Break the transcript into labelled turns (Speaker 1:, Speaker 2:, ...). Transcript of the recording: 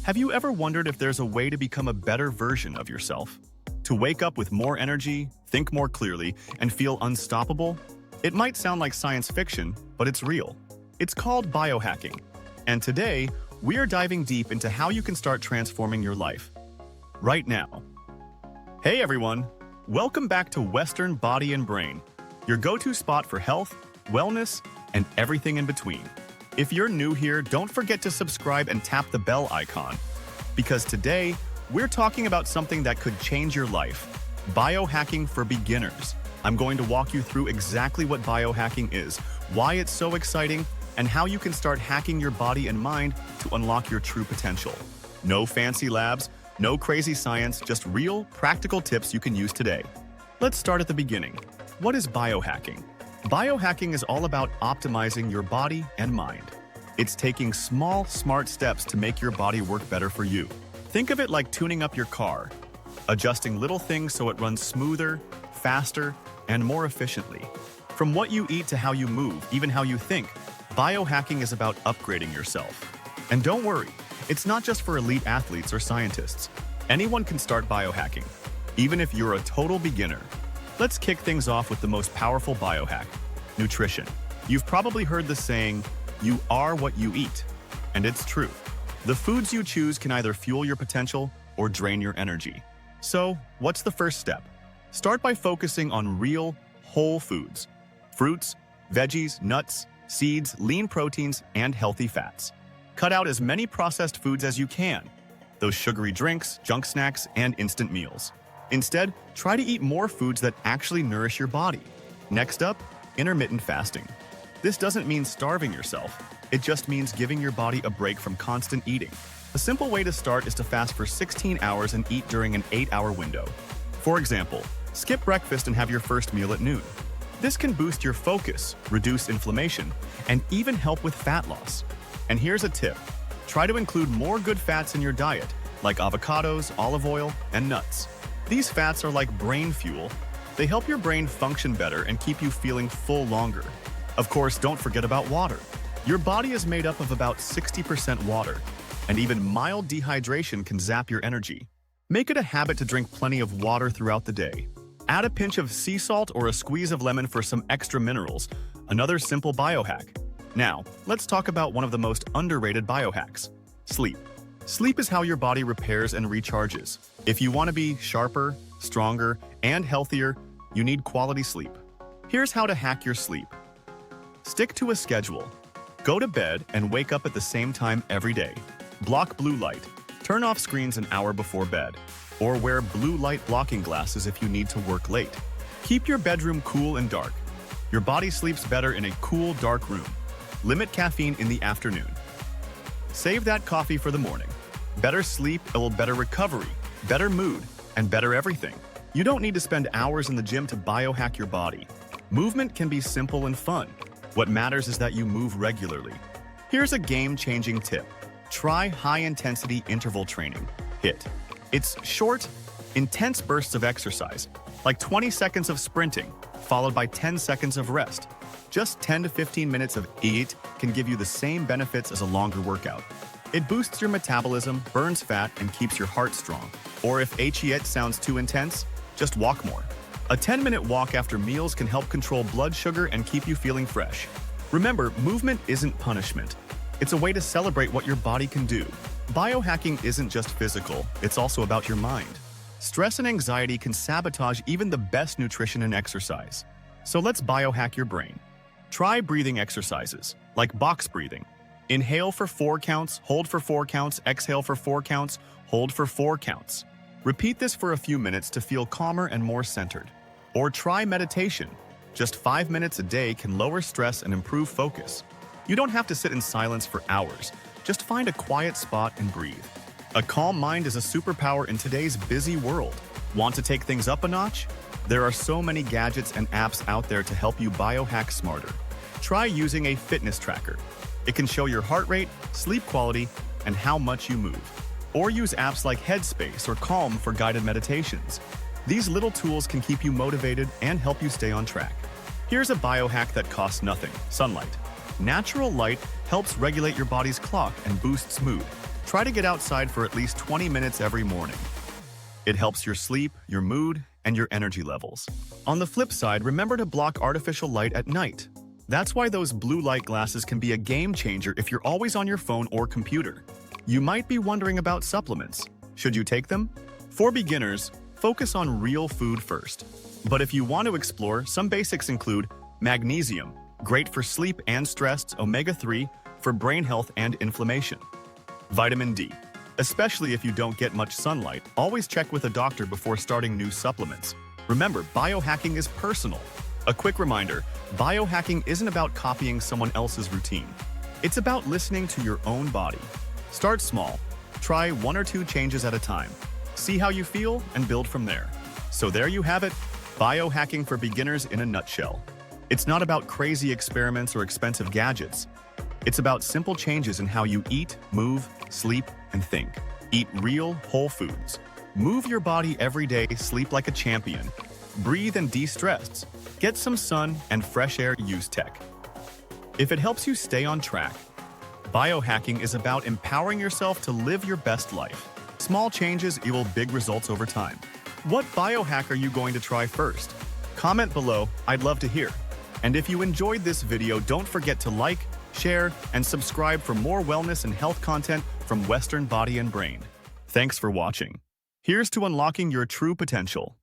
Speaker 1: Have you ever wondered if there's a way to become a better version of yourself? To wake up with more energy, think more clearly, and feel unstoppable? It might sound like science fiction, but it's real. It's called biohacking. And today, we are diving deep into how you can start transforming your life. Right now. Hey everyone! Welcome back to Western Body and Brain, your go-to spot for health, wellness, and everything in between. If you're new here, don't forget to subscribe and tap the bell icon, because today, we're talking about something that could change your life, biohacking for beginners. I'm going to walk you through exactly what biohacking is, why it's so exciting, and how you can start hacking your body and mind to unlock your true potential. No fancy labs, no crazy science, just real, practical tips you can use today. Let's start at the beginning. What is biohacking? Biohacking is all about optimizing your body and mind. It's taking small, smart steps to make your body work better for you. Think of it like tuning up your car, adjusting little things so it runs smoother, faster, and more efficiently. From what you eat to how you move, even how you think, biohacking is about upgrading yourself. And don't worry, it's not just for elite athletes or scientists. Anyone can start biohacking, even if you're a total beginner. Let's kick things off with the most powerful biohack, nutrition. You've probably heard the saying, you are what you eat. And it's true. The foods you choose can either fuel your potential or drain your energy. So, what's the first step? Start by focusing on real, whole foods. Fruits, veggies, nuts, seeds, lean proteins, and healthy fats. Cut out as many processed foods as you can. Those sugary drinks, junk snacks, and instant meals. Instead, try to eat more foods that actually nourish your body. Next up, intermittent fasting. This doesn't mean starving yourself. It just means giving your body a break from constant eating. A simple way to start is to fast for 16 hours and eat during an 8-hour window. For example, skip breakfast and have your first meal at noon. This can boost your focus, reduce inflammation, and even help with fat loss. And here's a tip. Try to include more good fats in your diet, like avocados, olive oil, and nuts. These fats are like brain fuel. They help your brain function better and keep you feeling full longer. Of course, don't forget about water. Your body is made up of about 60% water, and even mild dehydration can zap your energy. Make it a habit to drink plenty of water throughout the day. Add a pinch of sea salt or a squeeze of lemon for some extra minerals, another simple biohack. Now, let's talk about one of the most underrated biohacks, sleep. Sleep is how your body repairs and recharges. If you want to be sharper, stronger, and healthier, you need quality sleep. Here's how to hack your sleep. Stick to a schedule. Go to bed and wake up at the same time every day. Block blue light. Turn off screens an hour before bed. Or wear blue light blocking glasses if you need to work late. Keep your bedroom cool and dark. Your body sleeps better in a cool, dark room. Limit caffeine in the afternoon. Save that coffee for the morning. Better sleep will better recovery, better mood, and better everything. You don't need to spend hours in the gym to biohack your body. Movement can be simple and fun. What matters is that you move regularly. Here's a game-changing tip. Try high-intensity interval training, HIIT. It's short, intense bursts of exercise, like 20 seconds of sprinting, followed by 10 seconds of rest. Just 10 to 15 minutes of HIIT can give you the same benefits as a longer workout. It boosts your metabolism, burns fat, and keeps your heart strong. Or if HIIT sounds too intense, just walk more. A 10-minute walk after meals can help control blood sugar and keep you feeling fresh. Remember, movement isn't punishment. It's a way to celebrate what your body can do. Biohacking isn't just physical, it's also about your mind. Stress and anxiety can sabotage even the best nutrition and exercise. So let's biohack your brain. Try breathing exercises, like box breathing. Inhale for 4 counts, hold for 4 counts, exhale for 4 counts, hold for 4 counts. Repeat this for a few minutes to feel calmer and more centered. Or try meditation. Just 5 minutes a day can lower stress and improve focus. You don't have to sit in silence for hours. Just find a quiet spot and breathe. A calm mind is a superpower in today's busy world. Want to take things up a notch? There are so many gadgets and apps out there to help you biohack smarter. Try using a fitness tracker. It can show your heart rate, sleep quality, and how much you move. Or use apps like Headspace or Calm for guided meditations. These little tools can keep you motivated and help you stay on track. Here's a biohack that costs nothing: sunlight. Natural light helps regulate your body's clock and boosts mood. Try to get outside for at least 20 minutes every morning. It helps your sleep, your mood, and your energy levels. On the flip side, remember to block artificial light at night. That's why those blue light glasses can be a game changer if you're always on your phone or computer. You might be wondering about supplements. Should you take them? For beginners, focus on real food first. But if you want to explore, some basics include magnesium, great for sleep and stress, omega-3, for brain health and inflammation. Vitamin D, especially if you don't get much sunlight, always check with a doctor before starting new supplements. Remember, biohacking is personal. A quick reminder, biohacking isn't about copying someone else's routine. It's about listening to your own body. Start small. Try 1 or 2 changes at a time. See how you feel and build from there. So there you have it, biohacking for beginners in a nutshell. It's not about crazy experiments or expensive gadgets. It's about simple changes in how you eat, move, sleep, and think. Eat real, whole foods. Move your body every day, sleep like a champion. Breathe and de-stress. Get some sun and fresh air, use tech. If it helps you stay on track, biohacking is about empowering yourself to live your best life. Small changes equal big results over time. What biohack are you going to try first? Comment below, I'd love to hear. And if you enjoyed this video, don't forget to like, share, and subscribe for more wellness and health content from Western Body and Brain. Thanks for watching. Here's to unlocking your true potential.